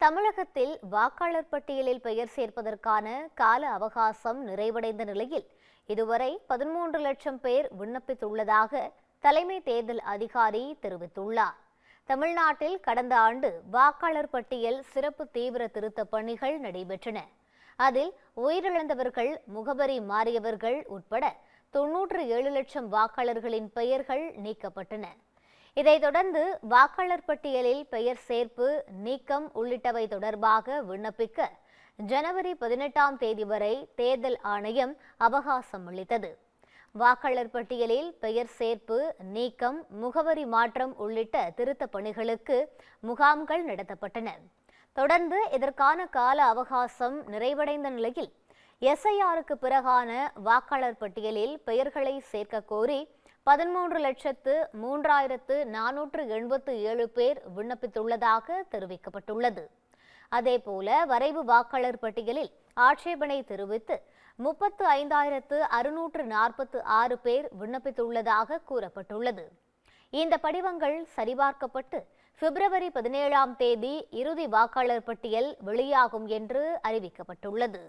தமிழகத்தில் வாக்காளர் பட்டியலில் பெயர் சேர்ப்பதற்கான கால அவகாசம் நிறைவடைந்த நிலையில் இதுவரை 13 லட்சம் பேர் விண்ணப்பித்துள்ளதாக தலைமை தேர்தல் அதிகாரி தெரிவித்துள்ளார். தமிழ்நாட்டில் கடந்த ஆண்டு வாக்காளர் பட்டியல் சிறப்பு தீவிர திருத்த பணிகள் நடைபெற்றன. அதில் உயிரிழந்தவர்கள், முகவரி மாறியவர்கள் உட்பட 97 லட்சம் வாக்காளர்களின் பெயர்கள் நீக்கப்பட்டன. இதைத் தொடர்ந்து வாக்காளர் பட்டியலில் பெயர் சேர்ப்பு, நீக்கம் உள்ளிட்டவை தொடர்பாக விண்ணப்பிக்க ஜனவரி 18ஆம் தேதி வரை தேர்தல் ஆணையம் அவகாசம் அளித்தது. வாக்காளர் பட்டியலில் பெயர் சேர்ப்பு, நீக்கம், முகவரி மாற்றம் உள்ளிட்ட திருத்த பணிகளுக்கு முகாம்கள் நடத்தப்பட்டன. தொடர்ந்து இதற்கான கால அவகாசம் நிறைவடைந்த நிலையில் எஸ்ஐஆருக்கு பிறகான வாக்காளர் பட்டியலில் பெயர்களை சேர்க்க கோரி 13,03,487 பேர் விண்ணப்பித்துள்ளதாக தெரிவிக்கப்பட்டுள்ளது. அதேபோல வரைவு வாக்காளர் பட்டியலில் ஆட்சேபனை தெரிவித்து 35,646 பேர் விண்ணப்பித்துள்ளதாக கூறப்பட்டுள்ளது. இந்த படிவங்கள் சரிபார்க்கப்பட்டு பிப்ரவரி 17ஆம் தேதி இறுதி வாக்காளர் பட்டியல் வெளியாகும் என்று அறிவிக்கப்பட்டுள்ளது.